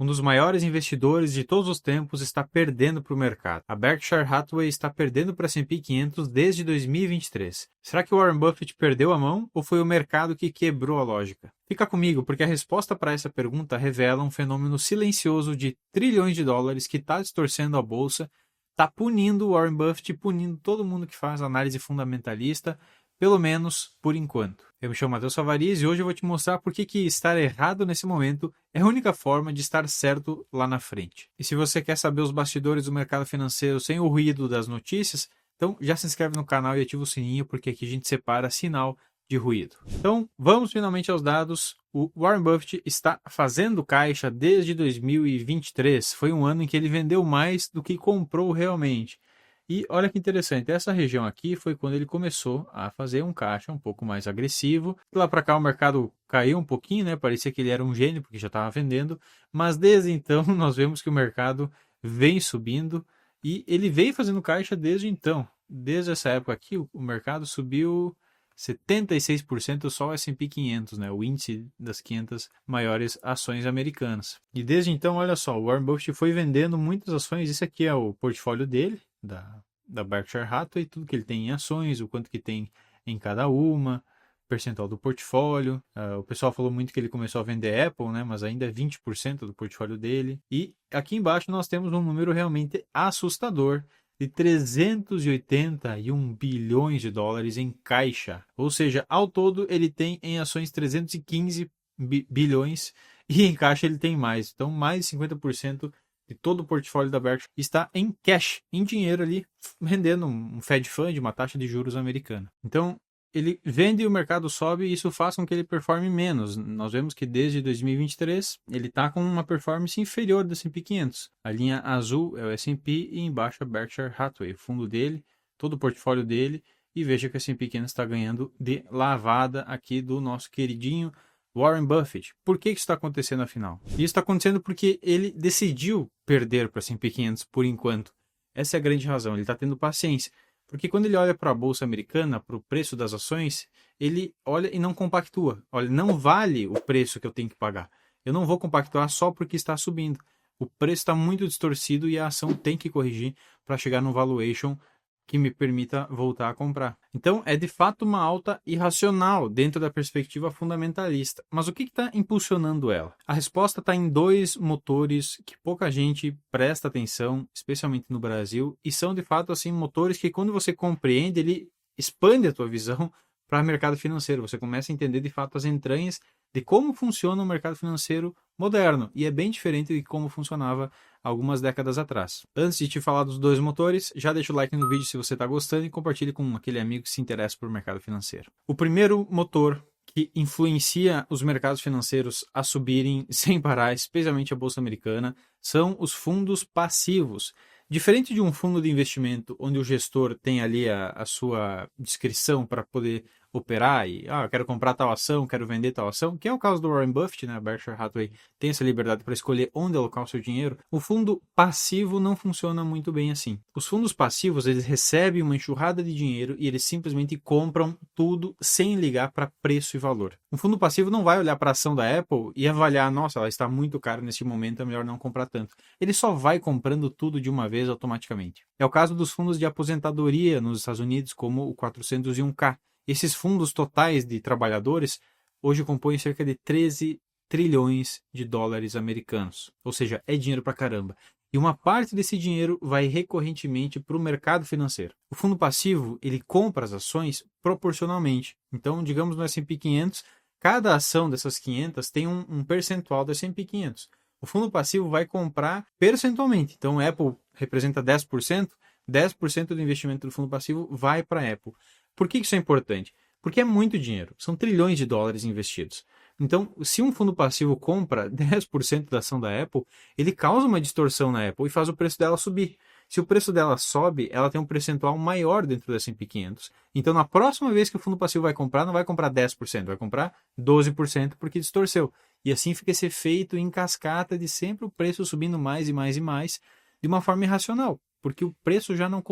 Um dos maiores investidores de todos os tempos está perdendo para o mercado. A Berkshire Hathaway está perdendo para o S&P 500 desde 2023. Será que o Warren Buffett perdeu a mão ou foi o mercado que quebrou a lógica? Fica comigo, porque a resposta para essa pergunta revela um fenômeno silencioso de trilhões de dólares que está distorcendo a bolsa, está punindo o Warren Buffett e punindo todo mundo que faz análise fundamentalista, pelo menos por enquanto. Eu me chamo Matheus Favariz e hoje eu vou te mostrar por que estar errado nesse momento é a única forma de estar certo lá na frente. E se você quer saber os bastidores do mercado financeiro sem o ruído das notícias, então já se inscreve no canal e ativa o sininho, porque aqui a gente separa sinal de ruído. Então vamos finalmente aos dados. O Warren Buffett está fazendo caixa desde 2023. Foi um ano em que ele vendeu mais do que comprou realmente. E olha que interessante, essa região aqui foi quando ele começou a fazer um caixa um pouco mais agressivo. Lá para cá o mercado caiu um pouquinho, né? Parecia que ele era um gênio porque já estava vendendo. Mas desde então nós vemos que o mercado vem subindo e ele vem fazendo caixa desde então. Desde essa época aqui o mercado subiu 76% só o S&P 500, né? O índice das 500 maiores ações americanas. E desde então, olha só, o Warren Buffett foi vendendo muitas ações. Isso aqui é o portfólio dele, da Berkshire Hathaway, tudo que ele tem em ações, o quanto que tem em cada uma, percentual do portfólio. O pessoal falou muito que ele começou a vender Apple, né? Mas ainda é 20% do portfólio dele. E aqui embaixo nós temos um número realmente assustador de 381 bilhões de dólares em caixa. Ou seja, ao todo ele tem em ações 315 bilhões e em caixa ele tem mais. Então, mais de 50% de todo o portfólio da Berkshire está em cash, em dinheiro ali, rendendo um Fed Fund, uma taxa de juros americana. Então, ele vende e o mercado sobe e isso faz com que ele performe menos. Nós vemos que desde 2023 ele está com uma performance inferior do S&P 500. A linha azul é o S&P e embaixo a Berkshire Hathaway, o fundo dele, todo o portfólio dele. E veja que o S&P 500 está ganhando de lavada aqui do nosso queridinho Warren Buffett. Por que isso está acontecendo afinal? Isso está acontecendo porque ele decidiu perder para o S&P 500 por enquanto. Essa é a grande razão, ele está tendo paciência. Porque quando ele olha para a bolsa americana, para o preço das ações, ele olha e não compactua. Olha, não vale o preço que eu tenho que pagar. Eu não vou compactuar só porque está subindo. O preço está muito distorcido e a ação tem que corrigir para chegar no valuation que me permita voltar a comprar. Então, é de fato uma alta irracional dentro da perspectiva fundamentalista. Mas o que está impulsionando ela? A resposta está em dois motores que pouca gente presta atenção, especialmente no Brasil, e são de fato assim motores que quando você compreende, ele expande a tua visão para o mercado financeiro. Você começa a entender de fato as entranhas de como funciona o mercado financeiro moderno, e é bem diferente de como funcionava algumas décadas atrás. Antes de te falar dos dois motores, já deixa o like no vídeo se você está gostando e compartilhe com aquele amigo que se interessa por mercado financeiro. O primeiro motor que influencia os mercados financeiros a subirem sem parar, especialmente a bolsa americana, são os fundos passivos. Diferente de um fundo de investimento onde o gestor tem ali a sua discrição para poder operar e eu quero comprar tal ação, quero vender tal ação, que é o caso do Warren Buffett, né? A Berkshire Hathaway tem essa liberdade para escolher onde alocar o seu dinheiro. O fundo passivo não funciona muito bem assim. Os fundos passivos, eles recebem uma enxurrada de dinheiro e eles simplesmente compram tudo sem ligar para preço e valor. Um fundo passivo não vai olhar para a ação da Apple e avaliar, nossa, ela está muito cara neste momento, é melhor não comprar tanto. Ele só vai comprando tudo de uma vez automaticamente. É o caso dos fundos de aposentadoria nos Estados Unidos, como o 401k. Esses fundos totais de trabalhadores hoje compõem cerca de 13 trilhões de dólares americanos. Ou seja, é dinheiro pra caramba. E uma parte desse dinheiro vai recorrentemente para o mercado financeiro. O fundo passivo, ele compra as ações proporcionalmente. Então, digamos no S&P 500, cada ação dessas 500 tem um percentual do S&P 500. O fundo passivo vai comprar percentualmente. Então, Apple representa 10%, 10% do investimento do fundo passivo vai para a Apple. Por que isso é importante? Porque é muito dinheiro, são trilhões de dólares investidos. Então, se um fundo passivo compra 10% da ação da Apple, ele causa uma distorção na Apple e faz o preço dela subir. Se o preço dela sobe, ela tem um percentual maior dentro do S&P 500. Então, na próxima vez que o fundo passivo vai comprar, não vai comprar 10%, vai comprar 12% porque distorceu. E assim fica esse efeito em cascata de sempre o preço subindo mais e mais e mais de uma forma irracional, porque o preço já não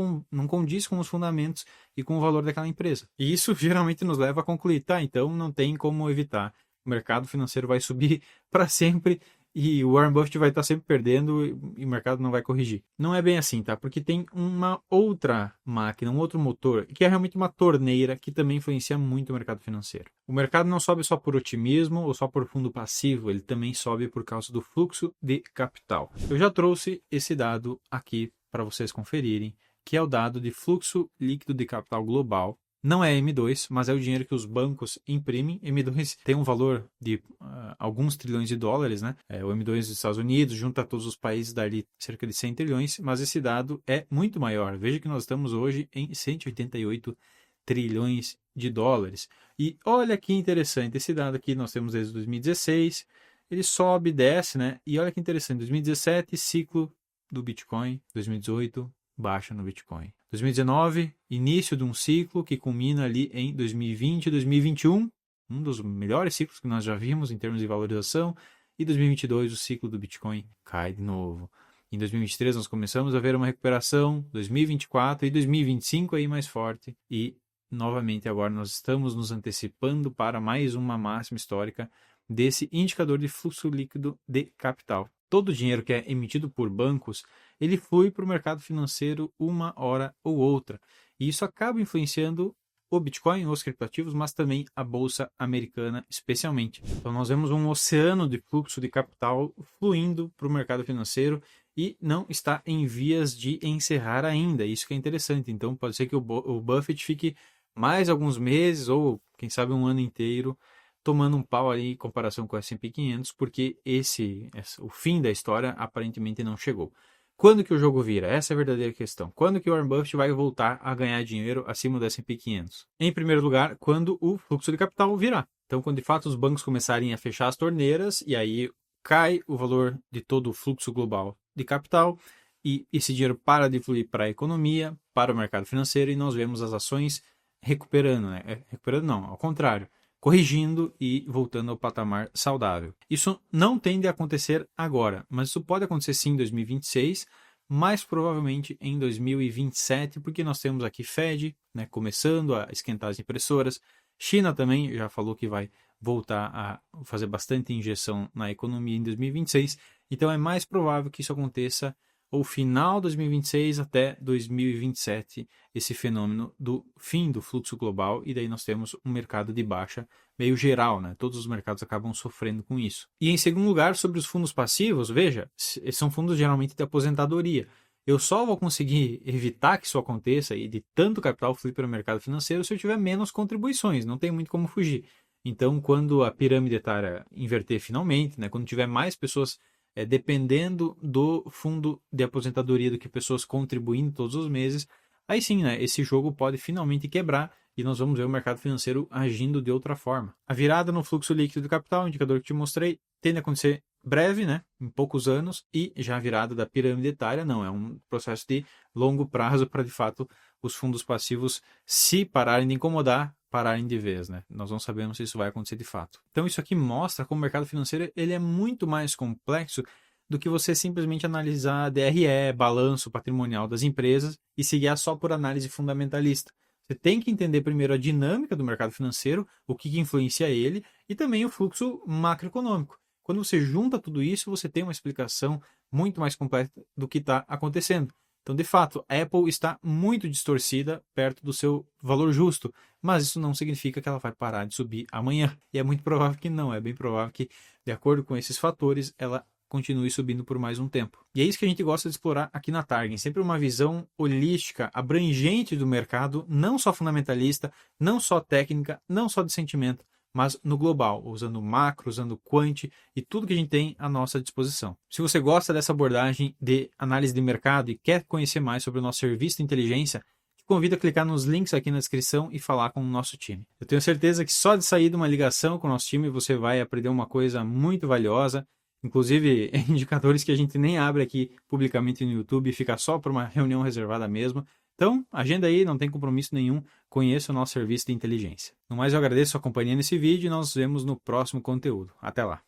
condiz com os fundamentos e com o valor daquela empresa. E isso geralmente nos leva a concluir, então não tem como evitar. O mercado financeiro vai subir para sempre e o Warren Buffett vai estar sempre perdendo e o mercado não vai corrigir. Não é bem assim, tá? Porque tem uma outra máquina, um outro motor, que é realmente uma torneira que também influencia muito o mercado financeiro. O mercado não sobe só por otimismo ou só por fundo passivo, ele também sobe por causa do fluxo de capital. Eu já trouxe esse dado aqui para vocês conferirem, que é o dado de fluxo líquido de capital global. Não é M2, mas é o dinheiro que os bancos imprimem. M2 tem um valor de alguns trilhões de dólares, né? O M2 dos Estados Unidos junta todos os países, dali cerca de 100 trilhões, mas esse dado é muito maior. Veja que nós estamos hoje em 188 trilhões de dólares. E olha que interessante, esse dado aqui nós temos desde 2016, ele sobe e desce, né? E olha que interessante, 2017, ciclo do Bitcoin, 2018, baixa no Bitcoin. 2019, início de um ciclo que culmina ali em 2020 e 2021, um dos melhores ciclos que nós já vimos em termos de valorização, e 2022 o ciclo do Bitcoin cai de novo. Em 2023 nós começamos a ver uma recuperação, 2024 e 2025 aí mais forte, e novamente agora nós estamos nos antecipando para mais uma máxima histórica desse indicador de fluxo líquido de capital. Todo o dinheiro que é emitido por bancos, ele flui para o mercado financeiro uma hora ou outra. E isso acaba influenciando o Bitcoin, os criptoativos, mas também a Bolsa Americana especialmente. Então nós vemos um oceano de fluxo de capital fluindo para o mercado financeiro e não está em vias de encerrar ainda. Isso que é interessante. Então pode ser que o Buffett fique mais alguns meses ou quem sabe um ano inteiro tomando um pau ali em comparação com o S&P 500, porque o fim da história aparentemente não chegou. Quando que o jogo vira? Essa é a verdadeira questão. Quando que o Warren Buffett vai voltar a ganhar dinheiro acima do S&P 500? Em primeiro lugar, quando o fluxo de capital virar. Então, quando de fato os bancos começarem a fechar as torneiras, e aí cai o valor de todo o fluxo global de capital, e esse dinheiro para de fluir para a economia, para o mercado financeiro, e nós vemos as ações recuperando, né? Recuperando não, ao contrário, corrigindo e voltando ao patamar saudável. Isso não tende a acontecer agora, mas isso pode acontecer sim em 2026, mais provavelmente em 2027, porque nós temos aqui Fed, né, começando a esquentar as impressoras. China também já falou que vai voltar a fazer bastante injeção na economia em 2026, então é mais provável que isso aconteça ou final de 2026 até 2027, esse fenômeno do fim do fluxo global, e daí nós temos um mercado de baixa meio geral, né? Todos os mercados acabam sofrendo com isso. E em segundo lugar, sobre os fundos passivos, veja, são fundos geralmente de aposentadoria. Eu só vou conseguir evitar que isso aconteça e de tanto capital fluir para o mercado financeiro se eu tiver menos contribuições, não tem muito como fugir. Então, quando a pirâmide etária inverter finalmente, né? Quando tiver mais pessoas dependendo do fundo de aposentadoria do que pessoas contribuindo todos os meses, aí sim, né, esse jogo pode finalmente quebrar e nós vamos ver o mercado financeiro agindo de outra forma. A virada no fluxo líquido de capital, o indicador que te mostrei, tende a acontecer breve, né, em poucos anos, e já a virada da pirâmide etária não, é um processo de longo prazo para de fato os fundos passivos, se pararem de incomodar, pararem de vez, né? Nós não sabemos se isso vai acontecer de fato. Então isso aqui mostra como o mercado financeiro ele é muito mais complexo do que você simplesmente analisar DRE, balanço patrimonial das empresas e se guiar só por análise fundamentalista. Você tem que entender primeiro a dinâmica do mercado financeiro, o que influencia ele e também o fluxo macroeconômico. Quando você junta tudo isso, você tem uma explicação muito mais completa do que está acontecendo. Então, de fato, a Apple está muito distorcida perto do seu valor justo, mas isso não significa que ela vai parar de subir amanhã. E é muito provável que não, é bem provável que, de acordo com esses fatores, ela continue subindo por mais um tempo. E é isso que a gente gosta de explorar aqui na Target, sempre uma visão holística, abrangente do mercado, não só fundamentalista, não só técnica, não só de sentimento, mas no global, usando macro, usando quant e tudo que a gente tem à nossa disposição. Se você gosta dessa abordagem de análise de mercado e quer conhecer mais sobre o nosso serviço de inteligência, te convido a clicar nos links aqui na descrição e falar com o nosso time. Eu tenho certeza que só de sair de uma ligação com o nosso time você vai aprender uma coisa muito valiosa, inclusive indicadores que a gente nem abre aqui publicamente no YouTube, fica só para uma reunião reservada mesmo. Então, agenda aí, não tem compromisso nenhum, conheça o nosso serviço de inteligência. No mais, eu agradeço a companhia nesse vídeo e nós nos vemos no próximo conteúdo. Até lá!